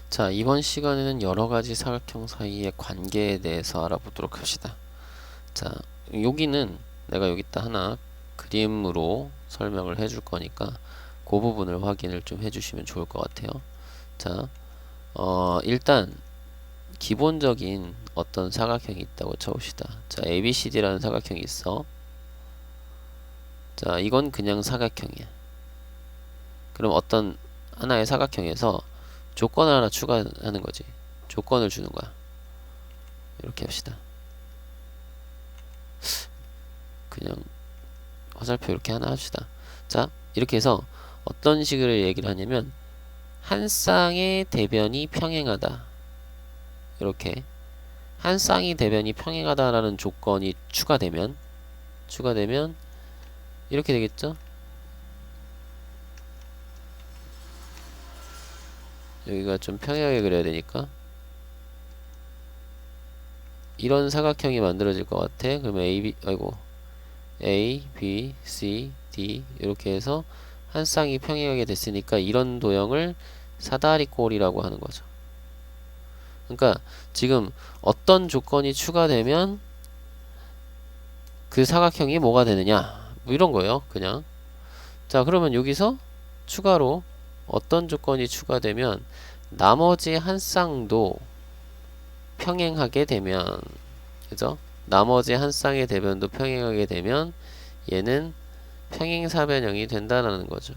자, 이번 시간에는 여러 가지 사각형 사이의 관계에 대해서 알아보도록 합시다. 자, 여기는 내가 여기다 하나 그림으로 설명을 해줄 거니까 그 부분을 확인을 좀 해주시면 좋을 것 같아요. 자, 일단 기본적인 어떤 사각형이 있다고 쳐봅시다. 자, ABCD라는 사각형이 있어. 자, 이건 그냥 사각형이야. 그럼 어떤 하나의 사각형에서 조건을 하나 추가하는 거지. 조건을 주는 거야. 이렇게 합시다. 그냥 화살표 이렇게 하나 합시다. 자, 이렇게 해서 어떤 식으로 얘기를 하냐면 한 쌍의 대변이 평행하다. 이렇게 한 쌍의 대변이 평행하다라는 조건이 추가되면 이렇게 되겠죠? 여기가 좀 평행하게 그려야 되니까 이런 사각형이 만들어질 것 같아. 그러면 A, B, C, D 이렇게 해서 한 쌍이 평행하게 됐으니까 이런 도형을 사다리꼴이라고 하는 거죠. 그러니까 지금 어떤 조건이 추가되면 그 사각형이 뭐가 되느냐 뭐 이런 거예요. 그냥 자, 그러면 여기서 추가로 어떤 조건이 추가되면 나머지 한 쌍도 평행하게 되면, 그죠? 나머지 한 쌍의 대변도 평행하게 되면 얘는 평행사변형이 된다라는 거죠.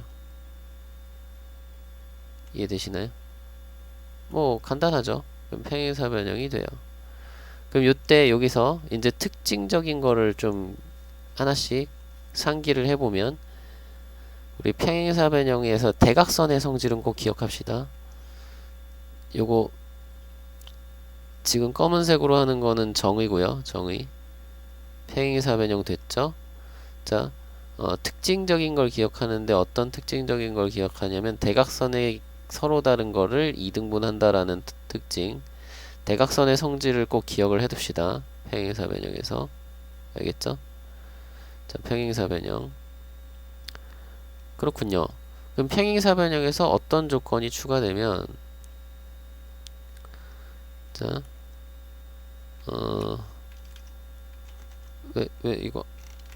이해되시나요? 뭐 간단하죠. 그럼 평행사변형이 돼요. 그럼 요때 여기서 이제 특징적인 거를 좀 하나씩 상기를 해보면 우리 평행사변형에서 대각선의 성질은 꼭 기억합시다. 요거 지금 검은색으로 하는 거는 정의고요. 정의. 평행사변형 됐죠? 자, 특징적인 걸 기억하는데 어떤 특징적인 걸 기억하냐면 대각선의 서로 다른 거를 이등분한다라는 특징. 대각선의 성질을 꼭 기억을 해둡시다. 평행사변형에서. 알겠죠? 자, 평행사변형. 그렇군요. 그럼 평행사변형에서 어떤 조건이 추가되면 자, 왜 이거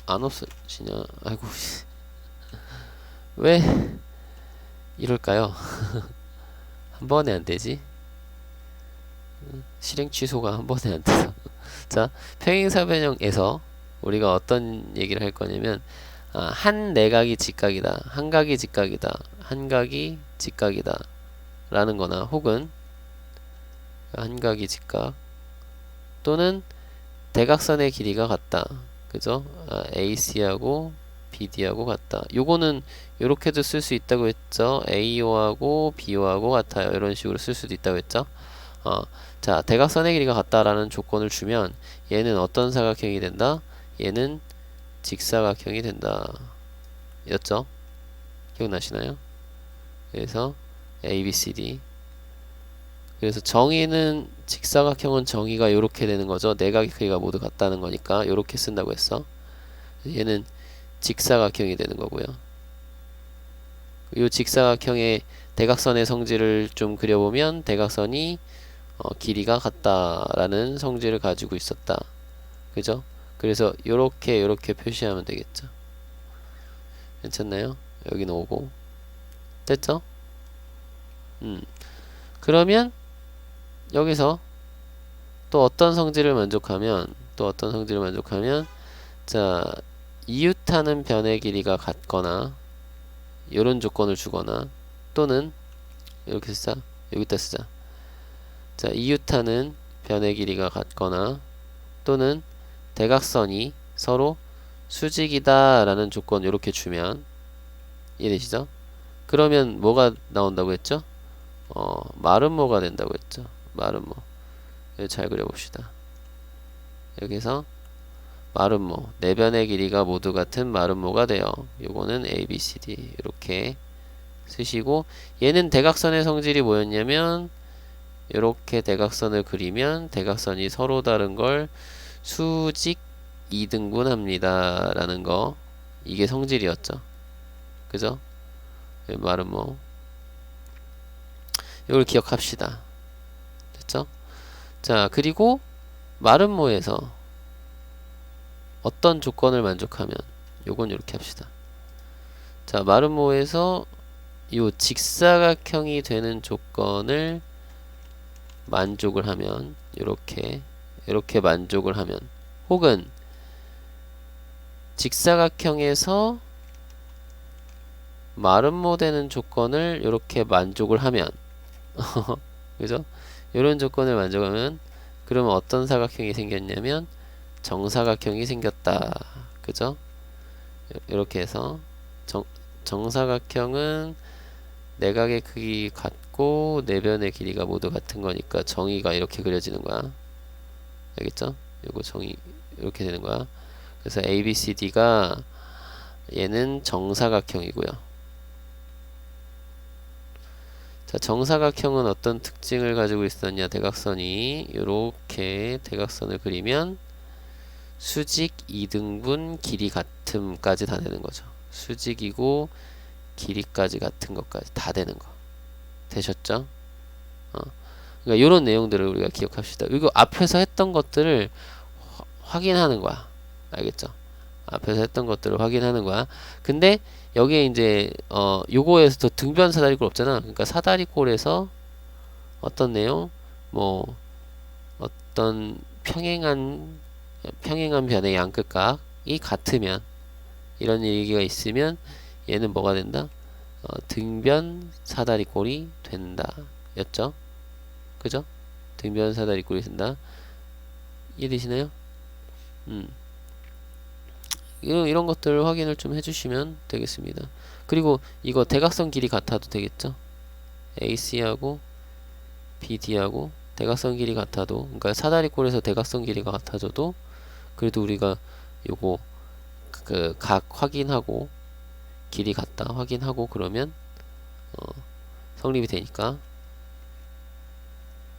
안 없어지냐? 아이고, 왜 이럴까요? 한 번에 안 되지? 실행 취소가 한 번에 안 돼서. 자, 평행사변형에서 우리가 어떤 얘기를 할 거냐면, 한 내각이 직각이다. 한 각이 직각이다. 한 각이 직각이다. 라는 거나, 혹은, 한 각이 직각. 또는, 대각선의 길이가 같다. 그죠? AC하고 BD하고 같다. 요거는 요렇게도 쓸 수 있다고 했죠. AO하고 BO하고 같아요. 이런 식으로 쓸 수도 있다고 했죠. 자, 대각선의 길이가 같다라는 조건을 주면 얘는 어떤 사각형이 된다? 얘는 직사각형이 된다. 였죠? 기억나시나요? 그래서 ABCD. 그래서 정의는 직사각형은 정의가 요렇게 되는 거죠. 내각의 크기가 모두 같다는 거니까 요렇게 쓴다고 했어. 얘는 직사각형이 되는 거고요. 이 직사각형의 대각선의 성질을 좀 그려보면 대각선이 길이가 같다라는 성질을 가지고 있었다. 그죠? 그래서 요렇게 표시하면 되겠죠. 괜찮나요? 여기는 오고 됐죠? 그러면 여기서 또 어떤 성질을 만족하면 자, 이웃하는 변의 길이가 같거나 요런 조건을 주거나 또는 이렇게 쓰자. 여기다 쓰자. 자, 이웃하는 변의 길이가 같거나 또는 대각선이 서로 수직이다 라는 조건 이렇게 주면 이해되시죠? 그러면 뭐가 나온다고 했죠? 마름모가 된다고 했죠. 마름모. 잘 그려봅시다. 여기서 마름모, 네 변의 길이가 모두 같은 마름모가 돼요. 요거는 ABCD 이렇게 쓰시고 얘는 대각선의 성질이 뭐였냐면 이렇게 대각선을 그리면 대각선이 서로 다른 걸 수직 2등분합니다 라는 거, 이게 성질이었죠. 그죠? 말은 뭐 이걸 기억합시다. 됐죠? 자, 그리고 마름모에서 어떤 조건을 만족하면 요건 이렇게 합시다. 자, 마름모에서 요 직사각형이 되는 조건을 만족을 하면 이렇게 만족을 하면, 혹은 직사각형에서 마름모 되는 조건을 이렇게 만족을 하면 그죠? 이런 조건을 만족하면 그러면 어떤 사각형이 생겼냐면 정사각형이 생겼다. 그죠? 이렇게 해서 정사각형은 내각의 크기 같고 내변의 길이가 모두 같은 거니까 정의가 이렇게 그려지는 거야. 알겠죠? 요거 정의 이렇게 되는 거야. 그래서 ABCD가 얘는 정사각형이고요. 자, 정사각형은 어떤 특징을 가지고 있었냐? 대각선이 이렇게 대각선을 그리면 수직 2등분 길이 같음까지 다 되는 거죠. 수직이고 길이까지 같은 것까지 다 되는 거. 되셨죠? 그러니까 이런 내용들을 우리가 기억합시다. 이거 앞에서 했던 것들을 확인하는 거야. 알겠죠? 앞에서 했던 것들을 확인하는 거야. 근데 여기에 이제 요거에서 더 등변 사다리꼴 없잖아. 그러니까 사다리꼴에서 어떤 내용, 뭐 어떤 평행한 변의 양끝각이 같으면, 이런 얘기가 있으면 얘는 뭐가 된다? 등변 사다리꼴이 된다 였죠. 그죠? 등변 사다리꼴이 된다. 이해되시나요? 이런 것들 확인을 좀 해주시면 되겠습니다. 그리고 이거 대각선 길이 같아도 되겠죠? AC하고 BD하고 대각선 길이 같아도, 그러니까 사다리꼴에서 대각선 길이가 같아져도 그래도 우리가 요거 그 각 확인하고 길이 같다 확인하고 그러면 성립이 되니까,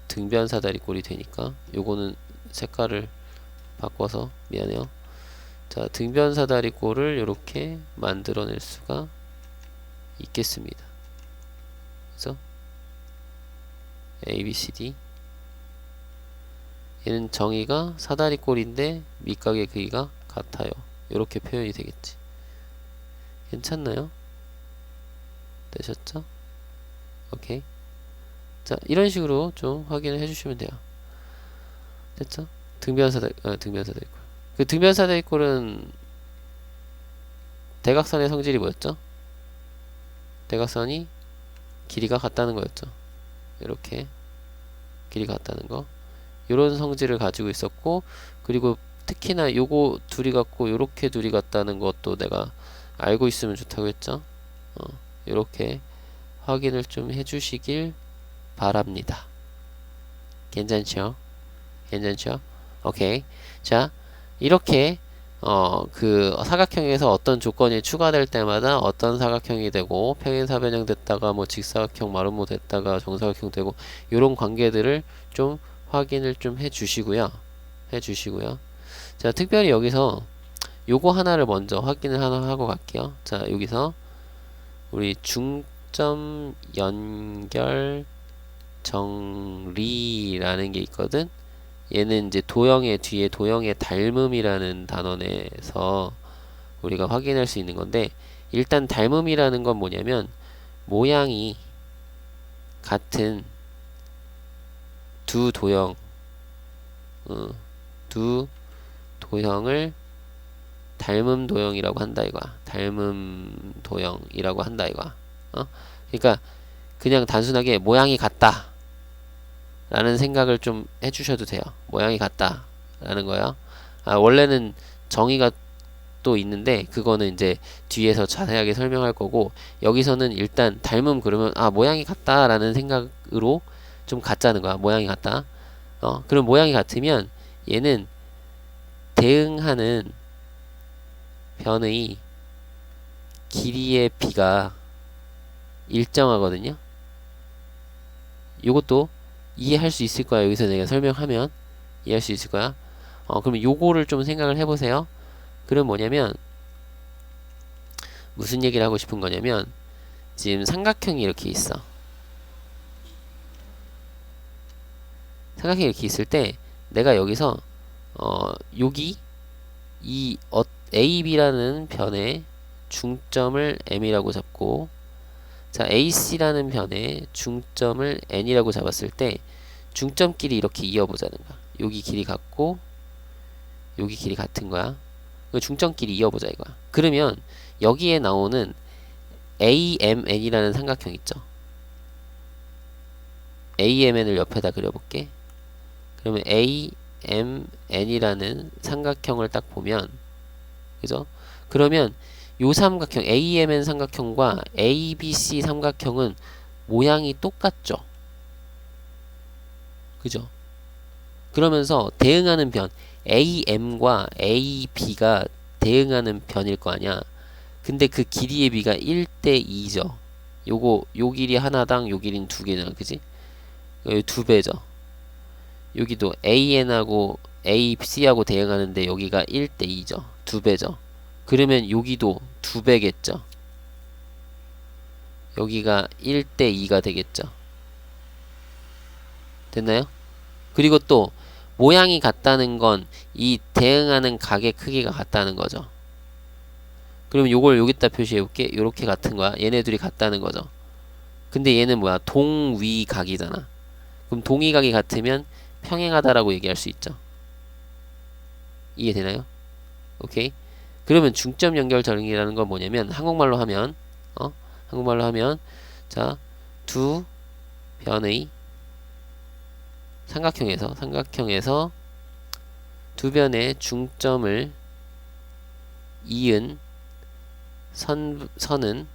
등변 사다리꼴이 되니까 요거는 색깔을 바꿔서 미안해요. 자, 등변 사다리꼴을 이렇게 만들어낼 수가 있겠습니다. 그래서 ABCD, 얘는 정의가 사다리꼴인데 밑각의 크기가 같아요. 이렇게 표현이 되겠지. 괜찮나요? 되셨죠? 오케이. 자, 이런 식으로 좀 확인을 해주시면 돼요. 됐죠? 등변 사다리꼴. 그 등변 사다리꼴은 대각선의 성질이 뭐였죠? 대각선이 길이가 같다는 거였죠. 이렇게 길이가 같다는 거. 요런 성질을 가지고 있었고, 그리고 특히나 요거 둘이 같고 요렇게 둘이 같다는 것도 내가 알고 있으면 좋다고 했죠. 요렇게 확인을 좀 해주시길 바랍니다. 괜찮죠? 괜찮죠? 오케이. 자, 이렇게 그 사각형에서 어떤 조건이 추가될 때마다 어떤 사각형이 되고, 평행사변형 됐다가 뭐 직사각형 마름모 됐다가 정사각형 되고, 요런 관계들을 좀 확인을 좀 해주시고요. 자, 특별히 여기서 요거 하나를 먼저 확인을 하나 하고 갈게요. 자, 여기서 우리 중점 연결 정리라는 게 있거든. 얘는 이제 도형의 뒤에 도형의 닮음이라는 단원에서 우리가 확인할 수 있는 건데, 일단 닮음이라는 건 뭐냐면 모양이 같은 두 도형, 두 도형을 닮음 도형이라고 한다 이거야. 닮음 도형이라고 한다 이거야. 그러니까 그냥 단순하게 모양이 같다 라는 생각을 좀 해주셔도 돼요. 모양이 같다 라는 거야. 원래는 정의가 또 있는데 그거는 이제 뒤에서 자세하게 설명할 거고, 여기서는 일단 닮음 그러면 모양이 같다 라는 생각으로 좀 갖자는 거야. 모양이 같다. 그럼 모양이 같으면 얘는 대응하는 변의 길이의 비가 일정하거든요. 요것도 이해할 수 있을 거야. 여기서 내가 설명하면 이해할 수 있을 거야. 그러면 요거를 좀 생각을 해보세요. 그럼 뭐냐면 무슨 얘기를 하고 싶은 거냐면, 지금 삼각형이 이렇게 있어. 삼각형이 이렇게 있을 때 내가 여기서 여기 이 AB라는 변의 중점을 M이라고 잡고, 자 AC라는 변의 중점을 N이라고 잡았을 때 중점끼리 이렇게 이어보자는 거야. 여기 길이 같고 여기 길이 같은 거야. 중점끼리 이어보자 이거야. 그러면 여기에 나오는 AMN이라는 삼각형 있죠. AMN을 옆에다 그려볼게. 그러면 AMN이라는 삼각형을 딱 보면, 그죠? 그러면 요 삼각형 AMN 삼각형과 ABC 삼각형은 모양이 똑같죠. 그죠? 그러면서 대응하는 변 AM과 AB가 대응하는 변일 거 아니야. 근데 그 길이의 비가 1대 2죠. 요 길이 하나당 요 길이는 두 개잖아. 그지? 두 배죠. 여기도 AN하고 AC하고 대응하는데 여기가 1대 2죠. 두 배죠. 그러면 여기도 두 배겠죠. 여기가 1대 2가 되겠죠. 됐나요? 그리고 또 모양이 같다는 건 이 대응하는 각의 크기가 같다는 거죠. 그럼 요걸 여기다 표시해 볼게. 요렇게 같은 거야. 얘네 둘이 같다는 거죠. 근데 얘는 뭐야? 동위각이잖아. 그럼 동위각이 같으면 평행하다라고 얘기할 수 있죠. 이해되나요? 오케이. 그러면 중점 연결 정리라는 건 뭐냐면 한국말로 하면 자, 두 변의 삼각형에서 두 변의 중점을 이은 선은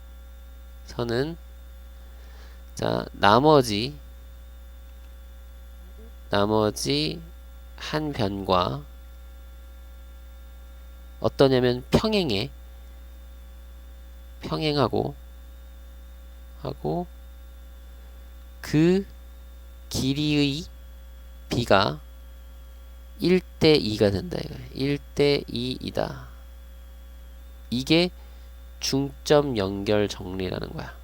자 나머지 한 변과 어떠냐면 평행하고 그 길이의 비가 1대 2가 된다. 1대 2이다. 이게 중점 연결 정리라는 거야.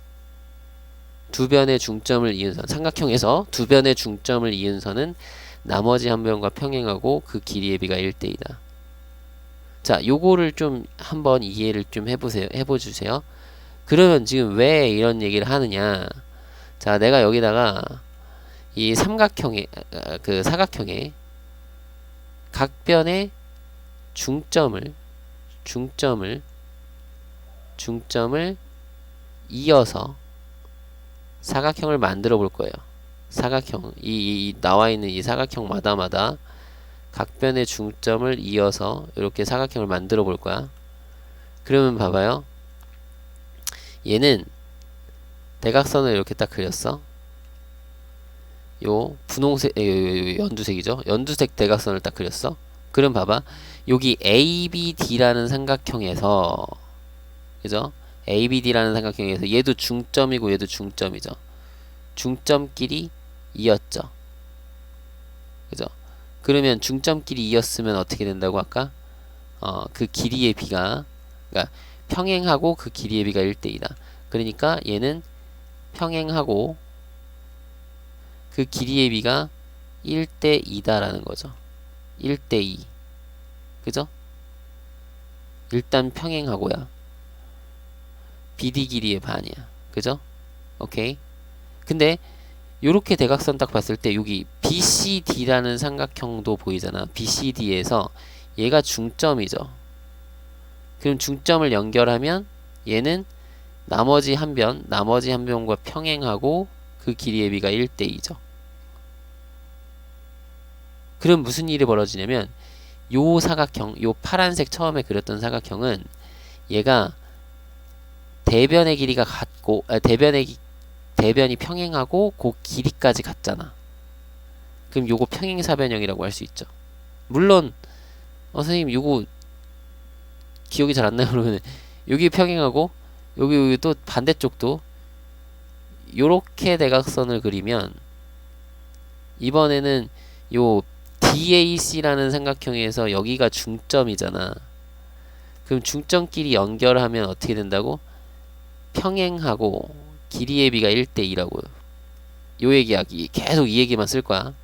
두 변의 중점을 이은 선, 삼각형에서 두 변의 중점을 이은 선은 나머지 한 변과 평행하고 그 길이의 비가 1대 2다. 자, 요거를 좀 한번 이해를 좀 해보주세요. 그러면 지금 왜 이런 얘기를 하느냐? 자, 내가 여기다가 이 사각형의 각 변의 중점을 이어서 사각형을 만들어 볼 거예요. 사각형 이 나와 있는 이 사각형마다 각 변의 중점을 이어서 이렇게 사각형을 만들어 볼 거야. 그러면 봐봐요. 얘는 대각선을 이렇게 딱 그렸어. 요 분홍색 연두색이죠. 연두색 대각선을 딱 그렸어. 그럼 봐봐. 여기 ABD라는 삼각형에서, 그죠? ABD라는 삼각형에서 얘도 중점이고 얘도 중점이죠. 중점끼리 이었죠. 그죠? 그러면 중점끼리 이었으면 어떻게 된다고 아까? 그 길이의 비가, 그러니까 평행하고 그 길이의 비가 1대 2다. 그러니까 얘는 평행하고 그 길이의 비가 1대 2다라는 거죠. 1대 2. 그죠? 일단 평행하고야. BD 길이의 반이야. 그죠? 오케이. 근데 요렇게 대각선 딱 봤을 때 여기 BCD라는 삼각형도 보이잖아. BCD에서 얘가 중점이죠. 그럼 중점을 연결하면 얘는 나머지 한 변과 평행하고 그 길이의 비가 1대 2죠. 그럼 무슨 일이 벌어지냐면 요 사각형, 요 파란색 처음에 그렸던 사각형은 얘가 대변의 길이가 같고 대변이 평행하고 그 길이까지 같잖아. 그럼 요거 평행사변형이라고 할 수 있죠. 물론 선생님 요거 기억이 잘 안 나요. 그러면 여기 평행하고 여기 또 반대쪽도 요렇게 대각선을 그리면 이번에는 요 DAC라는 삼각형에서 여기가 중점이잖아. 그럼 중점끼리 연결하면 어떻게 된다고? 평행하고 길이의 비가 1대 2라고요. 요 얘기하기 계속 이 얘기만 쓸 거야.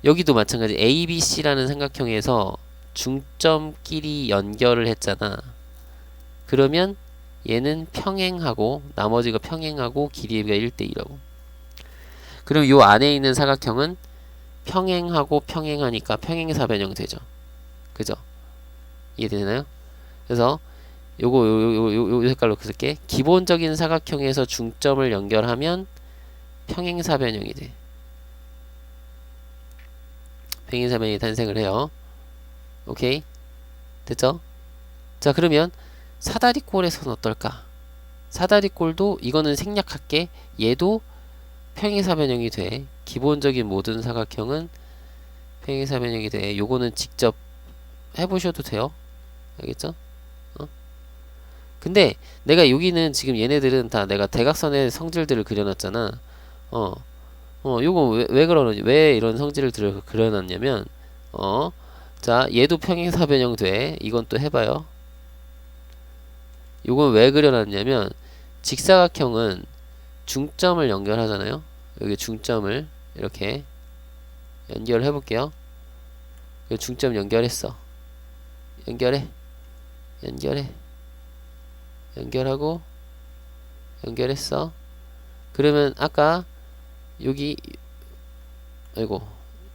여기도 마찬가지 ABC라는 삼각형에서 중점끼리 연결을 했잖아. 그러면 얘는 평행하고 나머지가 평행하고 길이가 1대2라고. 그럼 요 안에 있는 사각형은 평행하고 평행하니까 평행사변형 되죠. 그죠? 이해되나요? 그래서 요 색깔로 쓸게. 기본적인 사각형에서 중점을 연결하면 평행사변형이 돼. 평행사변이 탄생을 해요. 오케이? 됐죠? 자, 그러면 사다리꼴에서는 어떨까? 사다리꼴도 이거는 생략할게. 얘도 평행사변형이 돼. 기본적인 모든 사각형은 평행사변형이 돼. 요거는 직접 해보셔도 돼요. 알겠죠? 근데 내가 여기는 지금 얘네들은 다 내가 대각선의 성질들을 그려놨잖아. 요거 왜 이런 성질을 그려놨냐면, 자, 얘도 평행사변형 돼. 이건 또 해봐요. 요건 왜 그려놨냐면, 직사각형은 중점을 연결하잖아요. 여기 중점을 이렇게 연결해 볼게요. 중점 연결했어. 연결하고 연결했어. 그러면 아까 여기 아이고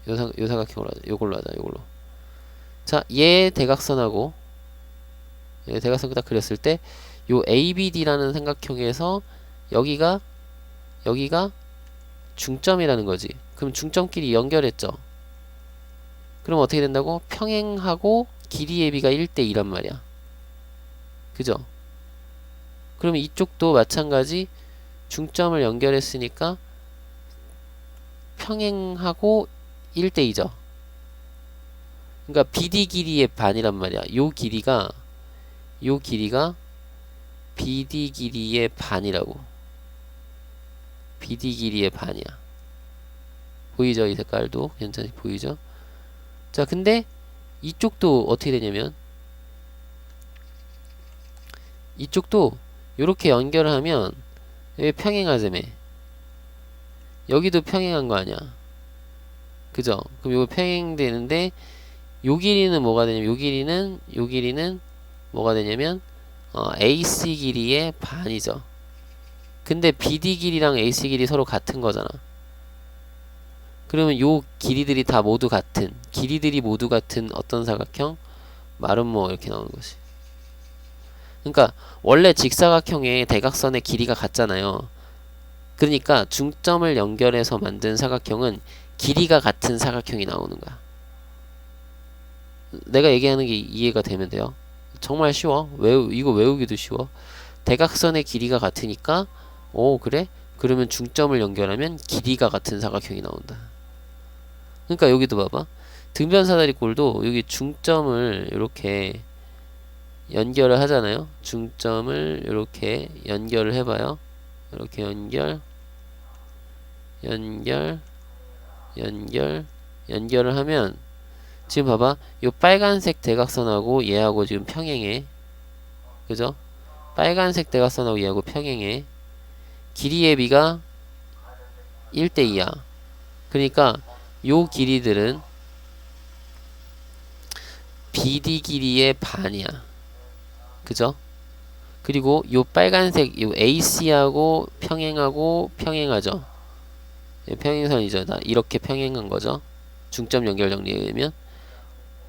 요 사각형으로 하자. 요걸로 하자. 요걸로. 자, 얘 대각선하고 얘 대각선 딱 그렸을 때 요 ABD라는 삼각형에서 여기가 중점이라는 거지. 그럼 중점끼리 연결했죠. 그럼 어떻게 된다고? 평행하고 길이 AB가 1대2란 말이야. 그죠? 그러면 이쪽도 마찬가지 중점을 연결했으니까 평행하고 1대2죠. 그러니까 BD 길이의 반이란 말이야. 요 길이가 BD 길이의 반이라고. BD 길이의 반이야. 보이죠? 이 색깔도 괜찮이 보이죠? 자, 근데 이쪽도 어떻게 되냐면 이쪽도 요렇게 연결을 하면 여기 평행하자며. 여기도 평행한 거 아니야. 그죠? 그럼 요거 평행되는데 요 길이는 뭐가 되냐면 요 길이는 뭐가 되냐면 AC 길이의 반이죠. 근데 BD 길이랑 AC 길이 서로 같은 거잖아. 그러면 요 길이들이 다 모두 같은 길이들이 모두 같은 어떤 사각형? 마름모 이렇게 나오는 거지. 그러니까 원래 직사각형의 대각선의 길이가 같잖아요. 그러니까 중점을 연결해서 만든 사각형은 길이가 같은 사각형이 나오는 거야. 내가 얘기하는 게 이해가 되면 돼요. 정말 쉬워. 이거 외우기도 쉬워. 대각선의 길이가 같으니까 그래? 그러면 중점을 연결하면 길이가 같은 사각형이 나온다. 그러니까 여기도 봐봐. 등변사다리꼴도 여기 중점을 이렇게 연결을 하잖아요. 중점을 이렇게 연결을 해봐요. 이렇게 연결을 하면 지금 봐봐. 요 빨간색 대각선하고 얘하고 지금 평행해. 그죠? 빨간색 대각선하고 얘하고 평행해. 길이의 비가 1대2야. 그러니까 요 길이들은 BD 길이의 반이야. 그죠? 그리고 요 빨간색 요 AC하고 평행하죠. 평행선이죠. 다 이렇게 평행한 거죠. 중점 연결 정리하면.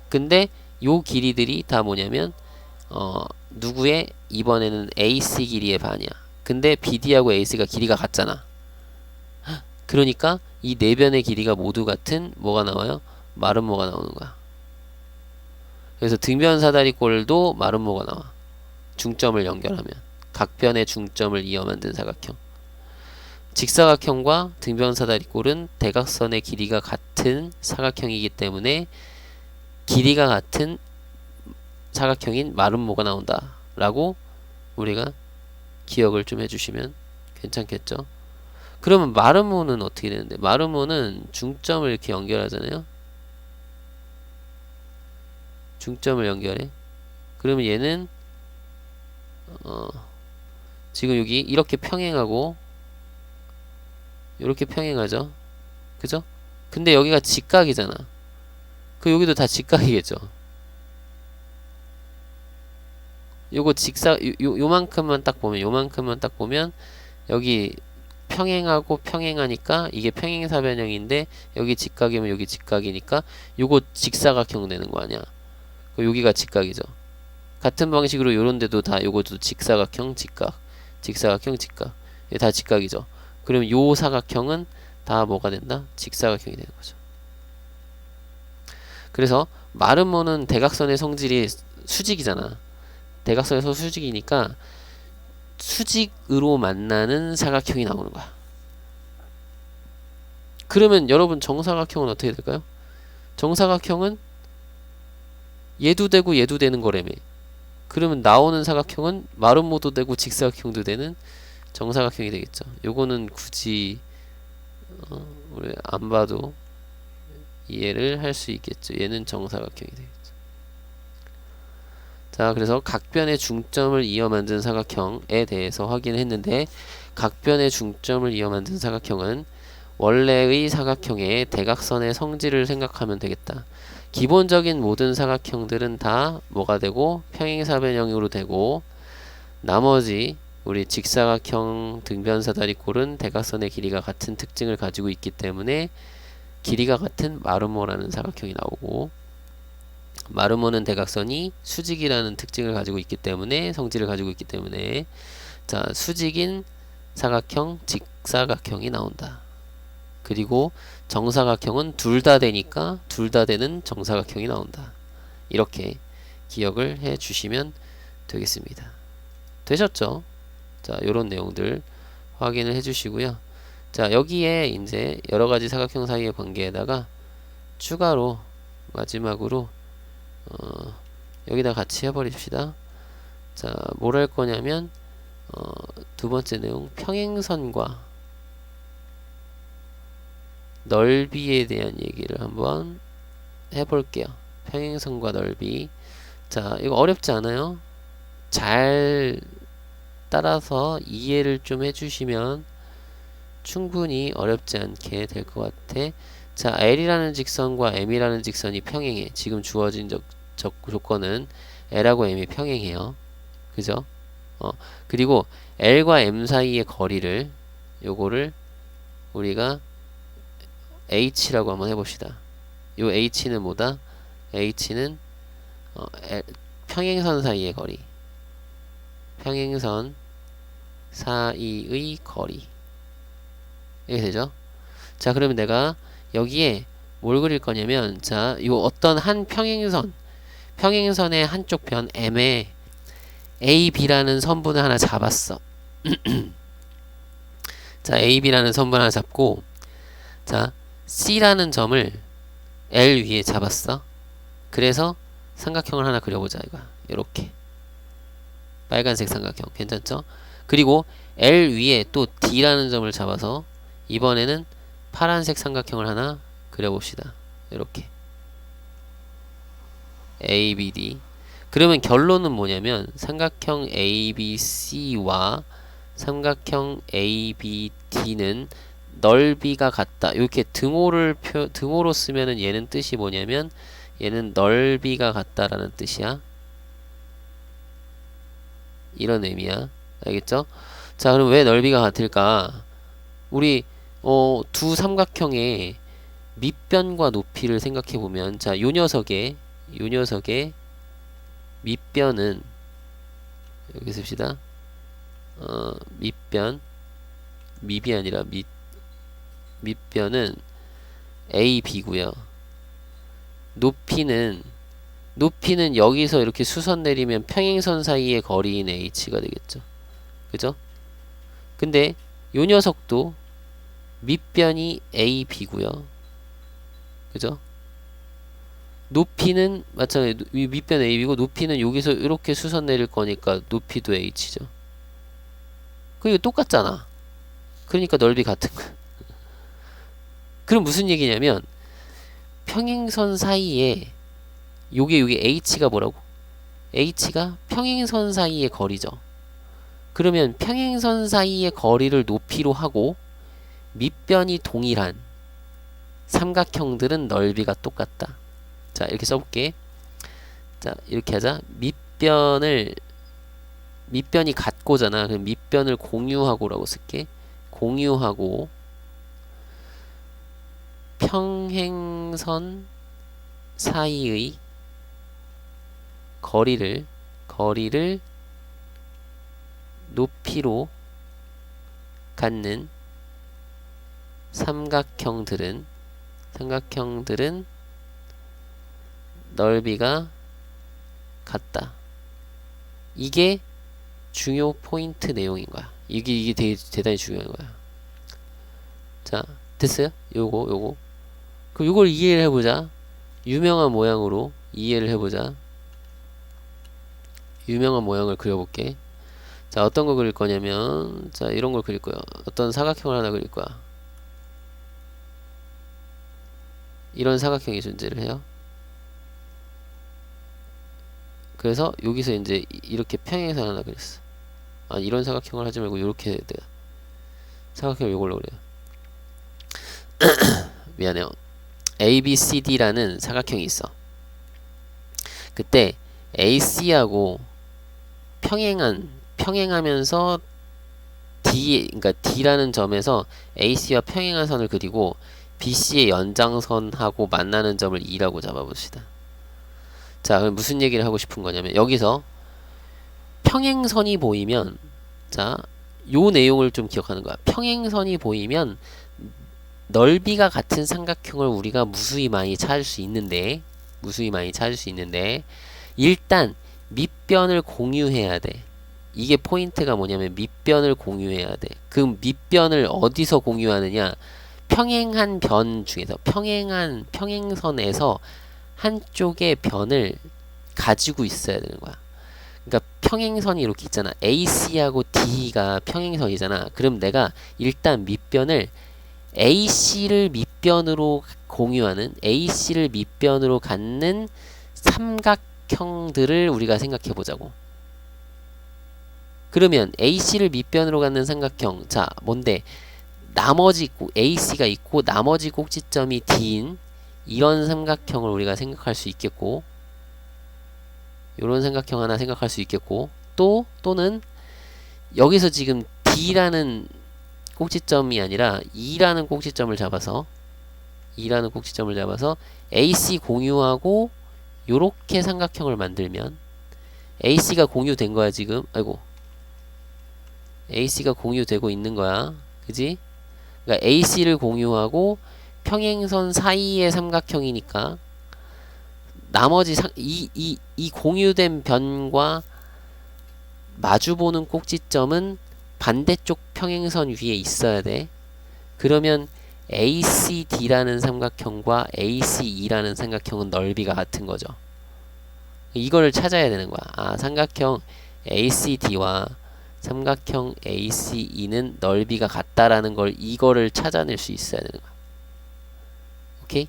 근데 요 길이들이 다 뭐냐면 누구의 이번에는 AC 길이의 반이야. 근데 BD하고 AC가 길이가 같잖아. 그러니까 이 네 변의 길이가 모두 같은 뭐가 나와요? 마름모가 나오는 거야. 그래서 등변사다리꼴도 마름모가 나와. 중점을 연결하면 각 변의 중점을 이어 만든 사각형. 직사각형과 등변사다리꼴은 대각선의 길이가 같은 사각형이기 때문에 길이가 같은 사각형인 마름모가 나온다 라고 우리가 기억을 좀 해주시면 괜찮겠죠. 그러면 마름모는 어떻게 되는데? 마름모는 중점을 이렇게 연결하잖아요. 중점을 연결해. 그러면 얘는 지금 여기 이렇게 평행하고 이렇게 평행하죠. 그죠? 근데 여기가 직각이잖아. 그 여기도 다 직각이겠죠. 요거 요만큼만 딱 보면 여기 평행하고 평행하니까 이게 평행사변형인데 여기 직각이면 여기 직각이니까 요거 직사각형 되는 거 아니야. 여기가 직각이죠. 같은 방식으로 요런 데도 다 요것도 직사각형 직각 직사각형 직각 이게 다 직각이죠. 그러면 요 사각형은 다 뭐가 된다? 직사각형이 되는 거죠. 그래서 마름모는 대각선의 성질이 수직이잖아. 대각선에서 수직이니까 수직으로 만나는 사각형이 나오는 거야. 그러면 여러분 정사각형은 어떻게 될까요? 정사각형은 얘도 되고 얘도 되는 거라며. 그러면 나오는 사각형은 마름모도 되고 직사각형도 되는 정사각형이 되겠죠. 요거는 굳이 우리 안 봐도 이해를 할 수 있겠죠. 얘는 정사각형이 되겠죠. 자, 그래서 각변의 중점을 이어 만든 사각형에 대해서 확인했는데, 각변의 중점을 이어 만든 사각형은 원래의 사각형의 대각선의 성질을 생각하면 되겠다. 기본적인 모든 사각형들은 다 뭐가 되고 평행사변형으로 되고, 나머지 우리 직사각형 등변사다리꼴은 대각선의 길이가 같은 특징을 가지고 있기 때문에 길이가 같은 마름모라는 사각형이 나오고, 마름모는 대각선이 수직이라는 특징을 가지고 있기 때문에 성질을 가지고 있기 때문에 자, 수직인 사각형, 직사각형이 나온다. 그리고 정사각형은 둘 다 되니까 둘 다 되는 정사각형이 나온다. 이렇게 기억을 해 주시면 되겠습니다. 되셨죠? 자, 요런 내용들 확인을 해 주시고요. 자, 여기에 이제 여러 가지 사각형 사이의 관계에다가 추가로 마지막으로 여기다 같이 해버립시다. 자, 뭘 할 거냐면 두 번째 내용 평행선과 넓이에 대한 얘기를 한번 해볼게요. 평행선과 넓이. 자, 이거 어렵지 않아요? 잘 따라서 이해를 좀 해주시면 충분히 어렵지 않게 될 것 같아. 자, L이라는 직선과 M이라는 직선이 평행해. 지금 주어진 조건은 L하고 M이 평행해요. 그죠? 그리고 L과 M 사이의 거리를 요거를 우리가 H라고 한번 해봅시다. 요 H는 뭐다? H는 평행선 사이의 거리. 평행선 사이의 거리. 이렇게 되죠? 자, 그러면 내가 여기에 뭘 그릴 거냐면, 자, 요 어떤 한 평행선의 한쪽 편 M에 A, B라는 선분을 하나 잡았어. 자, A, B라는 선분 하나 잡고, 자, C라는 점을 L 위에 잡았어. 그래서 삼각형을 하나 그려보자, 이거. 요렇게. 빨간색 삼각형. 괜찮죠? 그리고 L 위에 또 D라는 점을 잡아서 이번에는 파란색 삼각형을 하나 그려봅시다. 이렇게 ABD. 그러면 결론은 뭐냐면 삼각형 ABC와 삼각형 ABD는 넓이가 같다. 이렇게 등호로 쓰면은 얘는 뜻이 뭐냐면 얘는 넓이가 같다라는 뜻이야. 이런 의미야. 알겠죠? 자, 그럼 왜 넓이가 같을까? 우리 두 삼각형의 밑변과 높이를 생각해 보면, 자, 요 녀석의 밑변은 여기 씁시다. 밑이 아니라 밑변은 AB고요. 높이는 여기서 이렇게 수선 내리면 평행선 사이의 거리인 H가 되겠죠. 그죠? 근데 요 녀석도 밑변이 AB고요. 그죠? 높이는 마찬가지 밑변 AB고 높이는 여기서 이렇게 수선 내릴 거니까 높이도 H죠. 그리고 똑같잖아. 그러니까 넓이 같은 거야. 그럼 무슨 얘기냐면 평행선 사이에 요게 H가 뭐라고? H가 평행선 사이의 거리죠. 그러면 평행선 사이의 거리를 높이로 하고 밑변이 동일한 삼각형들은 넓이가 똑같다. 자, 이렇게 써볼게. 자, 이렇게 하자. 밑변이 같고잖아. 그럼 밑변을 공유하고라고 쓸게. 공유하고 평행선 사이의 거리를 높이로 갖는 삼각형들은 넓이가 같다. 이게 중요 포인트 내용인 거야. 이게 되게 대단히 중요한 거야. 자, 됐어요? 요거. 그럼 요걸 이해를 해보자. 유명한 모양으로 이해를 해보자. 유명한 모양을 그려볼게. 자, 어떤 걸 그릴 거냐면, 자, 이런 걸 그릴 거야. 어떤 사각형을 하나 그릴 거야. 이런 사각형이 존재를 해요. 그래서 여기서 이제 이렇게 평행선 하나 그렸어. 아, 이런 사각형을 하지 말고 이렇게 내가 사각형을 이걸로 그래요. 미안해요. ABCD라는 사각형이 있어. 그때 AC하고 평행하면서 그러니까 D라는 점에서 AC와 평행한 선을 그리고 BC의 연장선하고 만나는 점을 E라고 잡아봅시다. 자, 그럼 무슨 얘기를 하고 싶은 거냐면 여기서 평행선이 보이면, 자, 요 내용을 좀 기억하는 거야. 평행선이 보이면 넓이가 같은 삼각형을 우리가 무수히 많이 찾을 수 있는데 일단 밑변을 공유해야 돼. 이게 포인트가 뭐냐면 밑변을 공유해야 돼. 그 밑변을 어디서 공유하느냐? 평행한 변 중에서 평행선에서 한쪽의 변을 가지고 있어야 되는 거야. 그러니까 평행선이 이렇게 있잖아. AC하고 D가 평행선이잖아. 그럼 내가 일단 밑변을 AC를 밑변으로 갖는 삼각형들을 우리가 생각해 보자고. 그러면 AC를 밑변으로 갖는 삼각형, 자, 뭔데? 나머지 AC가 있고 나머지 꼭지점이 D인 이런 삼각형을 우리가 생각할 수 있겠고, 요런 삼각형 하나 생각할 수 있겠고, 또는 여기서 지금 D라는 꼭지점이 아니라 E라는 꼭지점을 잡아서 AC 공유하고 요렇게 삼각형을 만들면 AC가 공유된 거야 지금. 아이고, AC가 공유되고 있는 거야, 그지? 그러니까 AC를 공유하고 평행선 사이의 삼각형이니까 나머지 이 공유된 변과 마주보는 꼭지점은 반대쪽 평행선 위에 있어야 돼. 그러면 ACD라는 삼각형과 ACE라는 삼각형은 넓이가 같은 거죠. 이걸 찾아야 되는 거야. 아, 삼각형 ACD와 삼각형 ACE는 넓이가 같다라는 걸, 이거를 찾아낼 수 있어야 되는 거야. 오케이?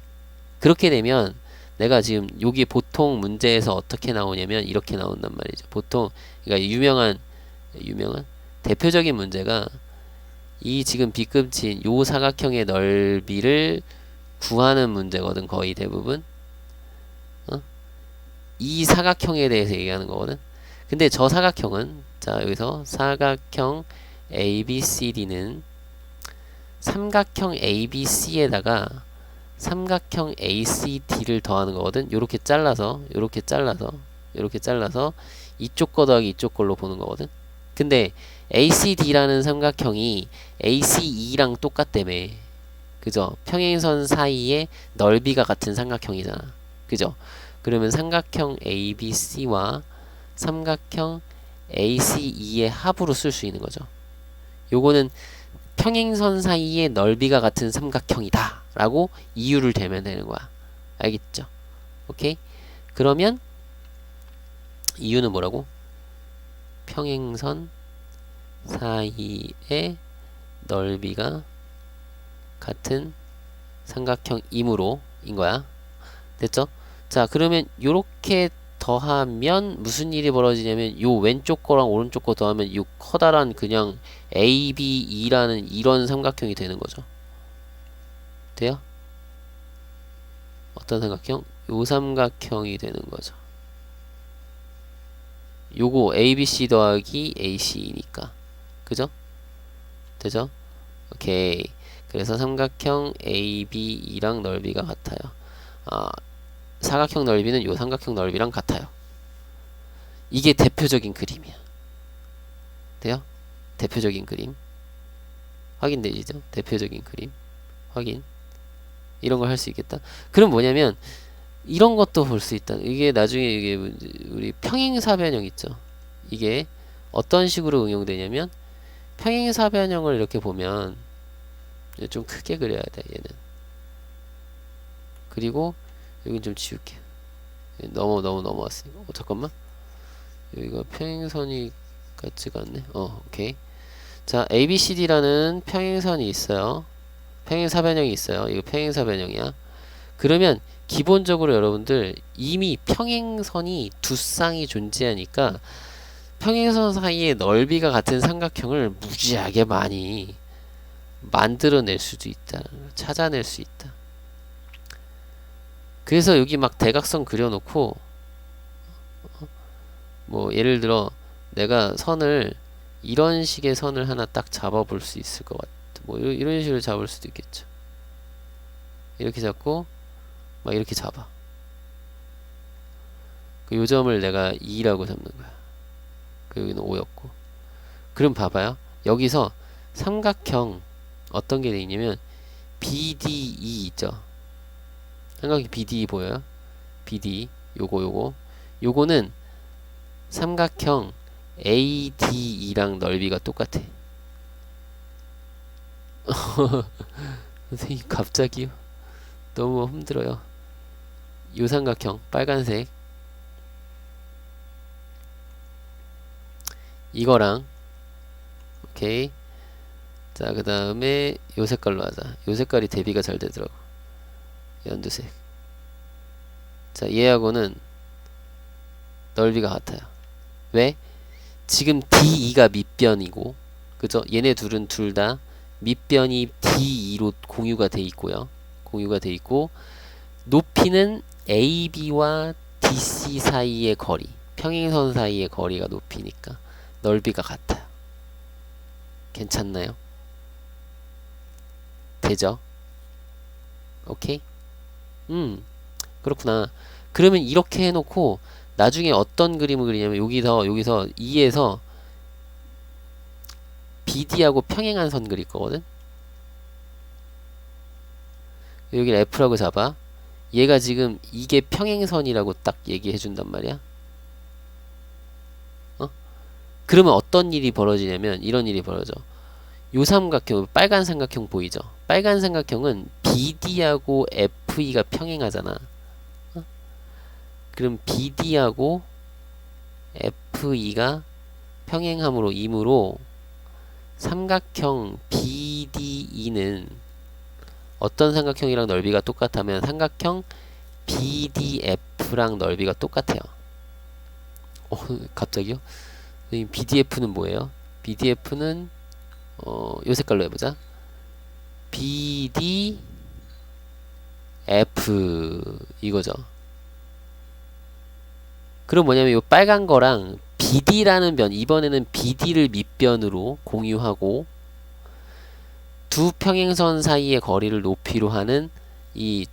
그렇게 되면 내가 지금 여기 보통 문제에서 어떻게 나오냐면 이렇게 나온단 말이죠. 보통 그러니까 유명한 대표적인 문제가 이 지금 B급진 요 사각형의 넓이를 구하는 문제거든. 거의 대부분 이 사각형에 대해서 얘기하는 거거든. 근데 저 사각형은, 자, 여기서 사각형 ABCD는 삼각형 ABC에다가 삼각형 ACD를 더하는 거거든. 요렇게 잘라서 이쪽 거 더하기 이쪽 걸로 보는 거거든. 근데 ACD라는 삼각형이 ACE랑 똑같다며. 그죠? 평행선 사이에 넓이가 같은 삼각형이잖아. 그죠? 그러면 삼각형 ABC와 삼각형 ACE의 합으로 쓸 수 있는 거죠. 요거는 평행선 사이에 넓이가 같은 삼각형이다 라고 이유를 대면 되는 거야. 알겠죠? 오케이? 그러면 이유는 뭐라고? 평행선 사이의 넓이가 같은 삼각형이므로 인 거야. 됐죠? 자, 그러면 요렇게 더하면 무슨 일이 벌어지냐면 요 왼쪽 거랑 오른쪽 거 더하면 요 커다란 그냥 ABE라는 이런 삼각형이 되는 거죠. 돼요? 어떤 삼각형? 요 삼각형이 되는 거죠. 요거 ABC 더하기 AC니까 그죠? 되죠? 오케이. 그래서 삼각형 ABE랑 넓이가 같아요. 사각형 넓이는 요 삼각형 넓이랑 같아요. 이게 대표적인 그림이야. 돼요? 대표적인 그림 확인되시죠? 대표적인 그림 확인. 이런 걸 할 수 있겠다. 그럼 뭐냐면 이런 것도 볼 수 있다. 이게 나중에 이게 우리 평행사변형 있죠. 이게 어떤 식으로 응용되냐면 평행사변형을 이렇게 보면 좀 크게 그려야 돼. 얘는. 그리고 여긴 좀 지울게. 너무 넘어왔어요. 잠깐만. 여기가 평행선이 같지가 않네. 오케이. 자, ABCD라는 평행선이 있어요. 평행사변형이 있어요. 이거 평행사변형이야. 그러면 기본적으로 여러분들 이미 평행선이 두 쌍이 존재하니까 평행선 사이의 넓이가 같은 삼각형을 무지하게 많이 만들어낼 수도 있다. 찾아낼 수 있다. 그래서 여기 막 대각선 그려놓고 뭐 예를 들어 내가 선을 이런 식의 선을 하나 딱 잡아볼 수 있을 것 같아. 뭐 이런 식으로 잡을 수도 있겠죠. 이렇게 잡고 막 이렇게 잡아. 그 요점을 내가 2라고 잡는 거야. 그 여기는 5였고. 그럼 봐봐요. 여기서 삼각형 어떤 게 돼 있냐면 BDE 있죠. 삼각형 BDE 보여요? BD 요거는 삼각형 ADE랑 넓이가 똑같아. 선생님 갑자기요? 너무 힘들어요. 요 삼각형 빨간색 이거랑 오케이. 자, 그 다음에 요 색깔로 하자. 요 색깔이 대비가 잘 되더라고. 연두색. 자, 얘하고는 넓이가 같아요. 왜? 지금 DE가 밑변이고, 그죠? 얘네 둘은 둘 다 밑변이 DE로 공유가 돼 있고요. 공유가 돼 있고, 높이는 AB와 DC 사이의 거리, 평행선 사이의 거리가 높이니까 넓이가 같아요. 괜찮나요? 되죠? 오케이? 그렇구나. 그러면 이렇게 해놓고 나중에 어떤 그림을 그리냐면 여기서 2에서 BD하고 평행한 선 그릴 거거든? 여기를 F라고 잡아. 얘가 지금 이게 평행선이라고 딱 얘기해 준단 말이야. 그러면 어떤 일이 벌어지냐면 이런 일이 벌어져. 요 삼각형, 빨간 삼각형 보이죠? 빨간 삼각형은 BD하고 FE가 평행하잖아. 그럼 BD하고 FE가 평행함으로 이므로 삼각형 BDE는 어떤 삼각형이랑 넓이가 똑같다면 삼각형 BDF랑 넓이가 똑같아요. 갑자기요? BDF는 뭐예요? BDF는 요 색깔로 해보자. BDF 이거죠. 그럼 뭐냐면 요 빨간 거랑 BD라는 변, 이번에는 BD를 밑변으로 공유하고 두 평행선 사이의 거리를 높이로 하는 이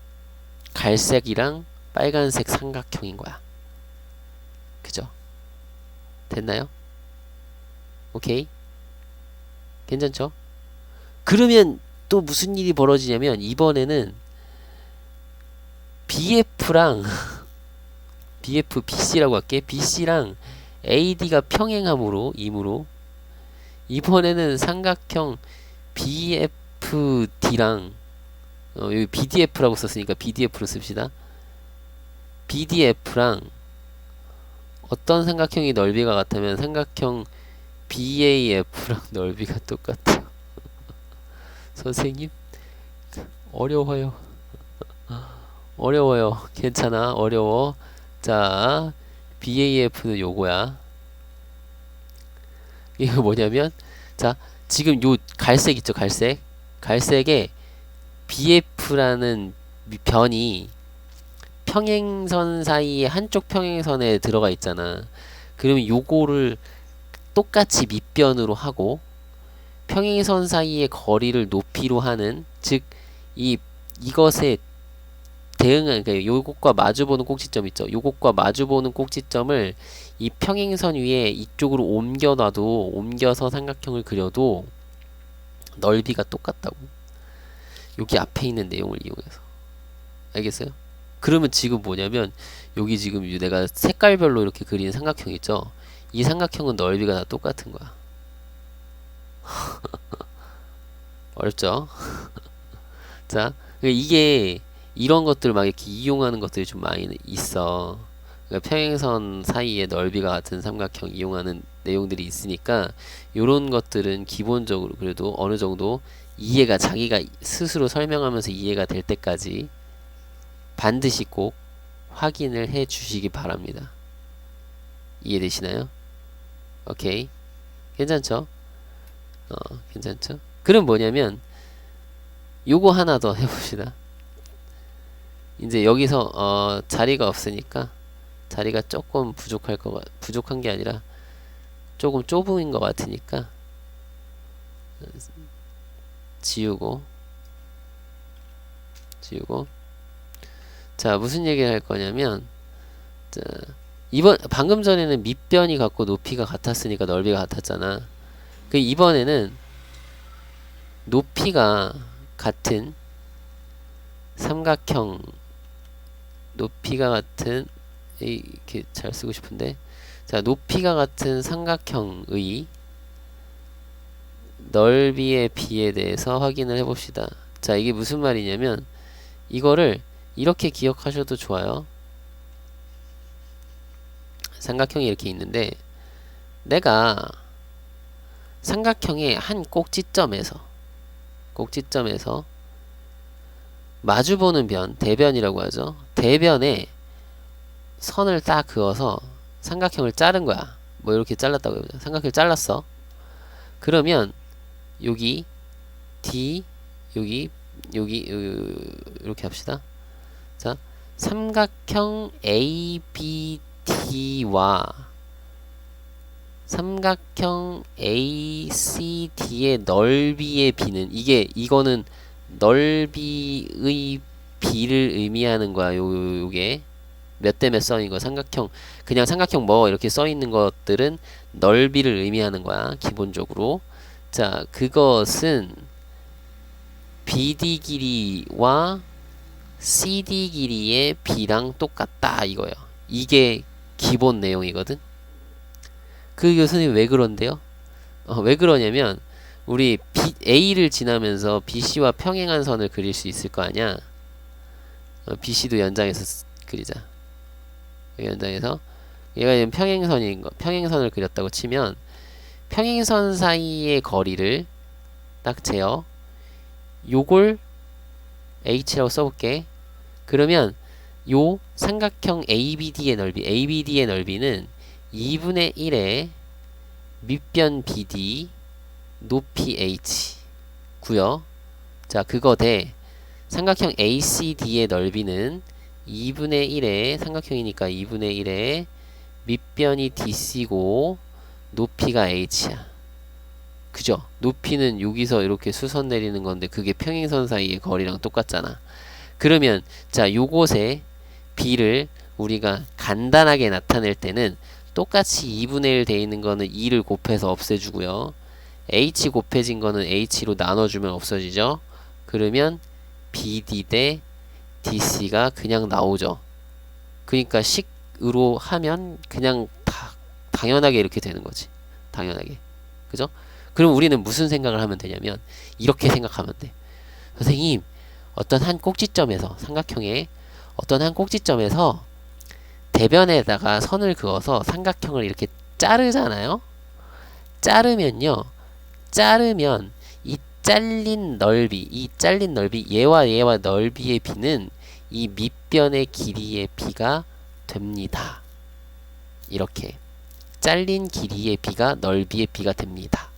갈색이랑 빨간색 삼각형인 거야. 그죠? 됐나요? 오케이? 괜찮죠? 그러면 또 무슨 일이 벌어지냐면 이번에는 BF랑 BF, BC라고 할게. BC랑 AD가 평행함으로 이므로 이번에는 삼각형 BFD랑 여기 BDF라고 썼으니까 BDF로 씁시다. BDF랑 어떤 삼각형이 넓이가 같으면 삼각형 BAF랑 넓이가 똑같아요. 선생님 어려워요. 어려워요. 괜찮아. 어려워. 자, BAF는 요거야. 이거 뭐냐면 자, 지금 요 갈색 있죠? 갈색. 갈색에 BF라는 변이 평행선 사이에 한쪽 평행선에 들어가 있잖아. 그러면 요거를 똑같이 밑변으로 하고 평행선 사이의 거리를 높이로 하는, 즉 이것에 대응한, 그러니까 요것과 마주보는 꼭지점 있죠. 요것과 마주보는 꼭지점을 이 평행선 위에 이쪽으로 옮겨놔도, 옮겨서 삼각형을 그려도 넓이가 똑같다고. 여기 앞에 있는 내용을 이용해서. 알겠어요? 그러면 지금 뭐냐면 여기 지금 내가 색깔별로 이렇게 그린 삼각형 있죠? 이 삼각형은 넓이가 다 똑같은 거야. 어렵죠? 자, 이게 이런 것들 막 이렇게 이용하는 것들이 좀 많이 있어. 그러니까 평행선 사이에 넓이가 같은 삼각형 이용하는 내용들이 있으니까 요런 것들은 기본적으로 그래도 어느 정도 이해가, 자기가 스스로 설명하면서 이해가 될 때까지 반드시 꼭 확인을 해 주시기 바랍니다. 이해되시나요? 오케이. 괜찮죠? 괜찮죠? 그럼 뭐냐면 요거 하나 더 해봅시다. 이제 여기서 자리가 없으니까, 자리가 조금 부족한 게 아니라 조금 좁은 것 같으니까 지우고. 자, 무슨 얘기를 할 거냐면, 자, 방금 전에는 밑변이 같고 높이가 같았으니까 넓이가 같았잖아. 이번에는 높이가 같은 삼각형, 높이가 같은, 이렇게 잘 쓰고 싶은데, 자, 높이가 같은 삼각형의 넓이의 비에 대해서 확인을 해봅시다. 자, 이게 무슨 말이냐면 이거를 이렇게 기억하셔도 좋아요. 삼각형이 이렇게 있는데, 내가 삼각형의 한 꼭지점에서 마주보는 변, 대변이라고 하죠. 대변에 선을 딱 그어서 삼각형을 자른 거야. 뭐 이렇게 잘랐다고 해보자. 삼각형을 잘랐어. 그러면 여기 D, 여기 이렇게 합시다. 자, 삼각형 ABD와 삼각형 ACD의 넓이의 비는, 이거는 넓이의 비를 의미하는 거야. 요게 몇 대 몇 써있는 거, 그냥 삼각형 뭐 이렇게 써있는 것들은 넓이를 의미하는 거야, 기본적으로. 자, 그것은 BD 길이와 CD 길이의 비랑 똑같다, 이거예요. 이게 기본 내용이거든. 그 교수님 왜 그런데요? 왜 그러냐면 우리 A를 지나면서 BC와 평행한 선을 그릴 수 있을 거 아니야. BC도 연장해서 그리자. 연장해서 얘가 지금 평행선을 그렸다고 치면 평행선 사이의 거리를 딱 재어. 요걸 H라고 써볼게. 그러면 요 삼각형 ABD의 넓이는 2분의 1의 밑변 BD 높이 H 구요. 자, 그거 대 삼각형 ACD의 넓이는 2분의 1의, 삼각형이니까 2분의 1의 밑변이 DC고 높이가 H야. 그죠? 높이는 여기서 이렇게 수선 내리는 건데 그게 평행선 사이의 거리랑 똑같잖아. 그러면 자, 요곳에 B를 우리가 간단하게 나타낼 때는 똑같이 2분의 1 돼 있는 거는 2를 곱해서 없애주고요. H 곱해진 거는 H로 나눠주면 없어지죠. 그러면 BD 대 DC가 그냥 나오죠. 그러니까 식으로 하면 그냥 당연하게 이렇게 되는 거지. 당연하게. 그죠? 그럼 우리는 무슨 생각을 하면 되냐면 이렇게 생각하면 돼. 선생님, 어떤 한 꼭지점에서, 삼각형의 어떤 한 꼭지점에서 대변에다가 선을 그어서 삼각형을 이렇게 자르잖아요. 자르면 이 잘린 넓이, 얘와 넓이의 비는 이 밑변의 길이의 비가 됩니다. 이렇게 잘린 길이의 비가 넓이의 비가 됩니다.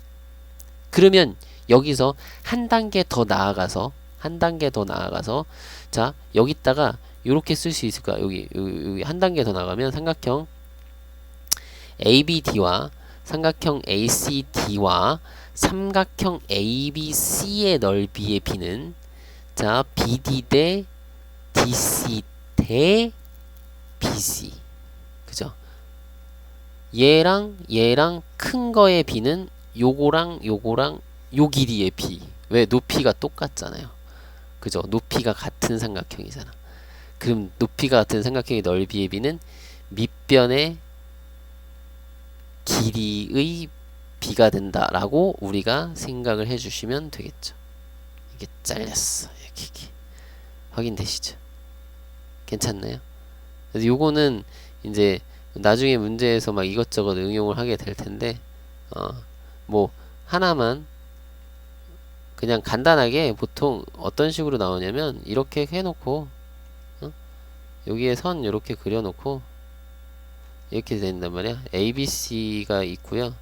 그러면 여기서 한 단계 더 나아가서 자, 여기다가 요렇게 쓸 수 있을까? 여기 한 단계 더 나가면 삼각형 ABD와 삼각형 ACD와 삼각형 ABC의 넓이의 B는 자 BD 대 DC 대 BC 그죠? 얘랑 큰 거의 B는 요거랑 요 길이의 B. 왜? 높이가 똑같잖아요. 그죠? 높이가 같은 삼각형이잖아. 그럼 높이가 같은 삼각형의 넓이의 B는 밑변의 길이의 B가 된다라고 우리가 생각을 해주시면 되겠죠. 이게 잘렸어. 이렇게 확인되시죠? 괜찮나요? 그래서 요거는 이제 나중에 문제에서 막 이것저것 응용을 하게 될 텐데 뭐 하나만 그냥 간단하게 보통 어떤 식으로 나오냐면 이렇게 해놓고 여기에 선 이렇게 그려놓고 이렇게 된단 말이야. ABC가 있고요.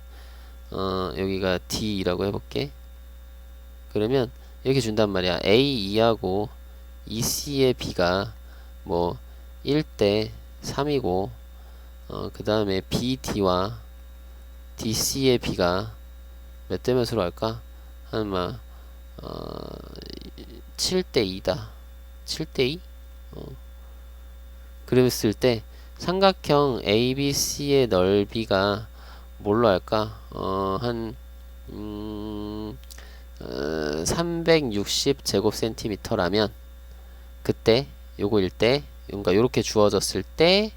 여기가 D라고 해볼게. 그러면 이렇게 준단 말이야. A2하고 EC의 B가 뭐 1대 3이고 그 다음에 BD와 DC의 B가 몇 대 몇으로 할까? 한 7대 2다. 7대 2? 그랬을 때 삼각형 ABC의 넓이가 뭘로 할까? 360 제곱센티미터라면 그때 요거일 때 그러니까 요렇게 주어졌을 때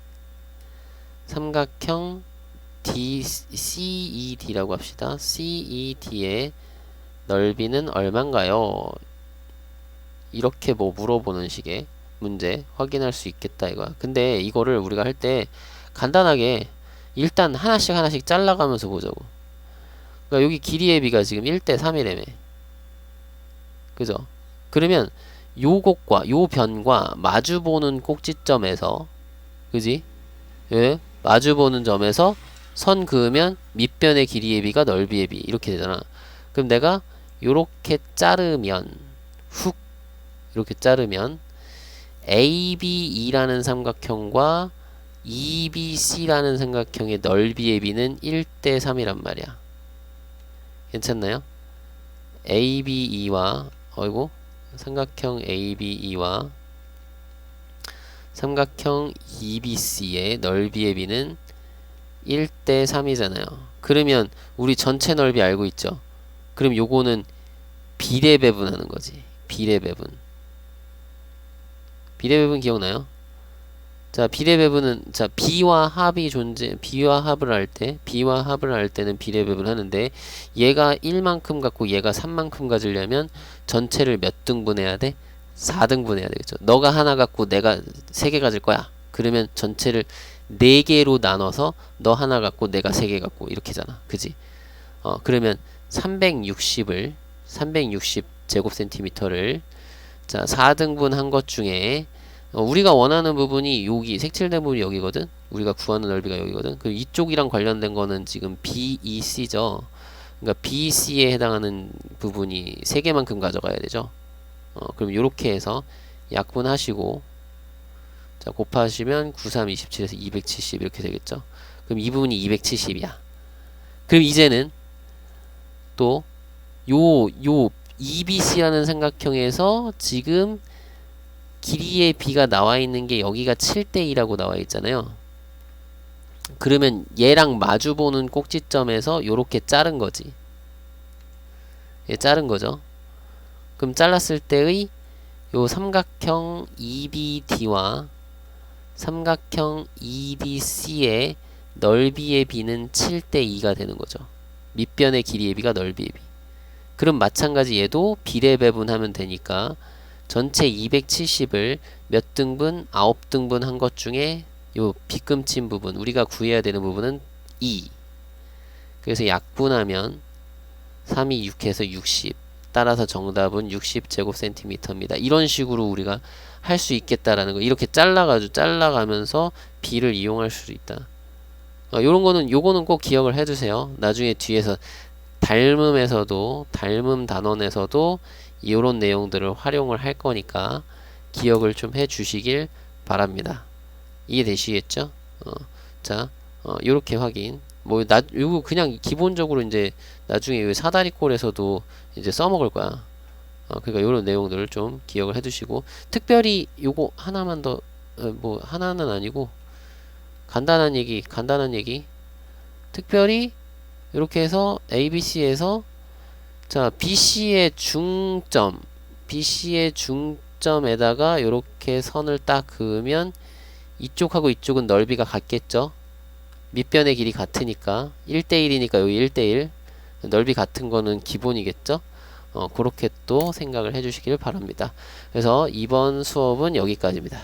삼각형 CED라고 합시다. CED의 넓이는 얼만가요? 이렇게 뭐 물어보는 식의 문제 확인할 수 있겠다 이거야. 근데 이거를 우리가 할 때 간단하게 일단 하나씩 잘라가면서 보자고. 그러니까 여기 길이의 비가 지금 1대 3이라며. 그죠? 그러면 요것과 요 변과 마주보는 꼭지점에서 그지? 예? 마주보는 점에서 선 그으면 밑변의 길이의 비가 넓이의 비 이렇게 되잖아. 그럼 내가 요렇게 자르면 훅 이렇게 자르면 ABE라는 삼각형과 EBC라는 삼각형의 넓이의 비는 1대 3이란 말이야. 괜찮나요? ABE와 어이구 삼각형 ABE와 삼각형 EBC의 넓이의 비는 1대 3이잖아요. 그러면 우리 전체 넓이 알고 있죠? 그럼 요거는 비례배분하는 거지. 비례배분 기억나요? 자, 비례배분은 자 B와 합이 B와 합을 할 때는 비례배분 하는데 얘가 1만큼 갖고 얘가 3만큼 가지려면 전체를 몇 등분 해야 돼? 4등분 해야 되겠죠. 너가 하나 갖고 내가 3개 가질 거야. 그러면 전체를 4개로 나눠서 너 하나 갖고 내가 3개 갖고 이렇게잖아. 그지? 그러면 360 제곱센티미터를 자 4등분 한 것 중에 우리가 원하는 부분이 여기 색칠된 부분이 여기거든. 우리가 구하는 넓이가 여기거든. 그럼 이쪽이랑 관련된 거는 지금 BEC죠. 그러니까 BC에 해당하는 부분이 3개만큼 가져가야 되죠. 그럼 요렇게 해서 약분하시고 자 곱하시면 93, 27에서 270 이렇게 되겠죠. 그럼 이 부분이 270이야. 그럼 이제는 또 요 EBC라는 삼각형에서 지금 길이의 B가 나와 있는 게 여기가 7대 2라고 나와 있잖아요. 그러면 얘랑 마주보는 꼭지점에서 요렇게 자른 거지. 예, 자른 거죠. 그럼 잘랐을 때의 요 삼각형 EBD와 삼각형 EDC의 넓이의 B는 7대 2가 되는 거죠. 밑변의 길이의 B가 넓이의 B. 그럼 마찬가지 얘도 비례배분하면 되니까 전체 270을 몇 등분? 9등분 한 것 중에 요 빗금친 부분 우리가 구해야 되는 부분은 2. 그래서 약분하면 3이 6해서 60. 따라서 정답은 60제곱센티미터입니다. 이런 식으로 우리가 할 수 있겠다라는 거. 이렇게 잘라가면서 B를 이용할 수 있다. 요거는 꼭 기억을 해두세요. 나중에 뒤에서 닮음 단원에서도 이런 내용들을 활용을 할 거니까 기억을 좀 해주시길 바랍니다. 이해되시겠죠? 자, 요렇게 확인. 요거 그냥 기본적으로 이제 나중에 이 사다리꼴에서도 이제 써먹을 거야. 그러니까 요런 내용들을 좀 기억을 해두시고, 특별히 요거 하나만 더, 하나는 아니고, 간단한 얘기. 특별히, 이렇게 해서 ABC에서, 자, BC의 중점에다가 요렇게 선을 딱 그으면, 이쪽하고 이쪽은 넓이가 같겠죠? 밑변의 길이 같으니까 1대1이니까 여기 1대1 넓이 같은 거는 기본이겠죠? 그렇게 또 생각을 해주시길 바랍니다. 그래서 이번 수업은 여기까지입니다.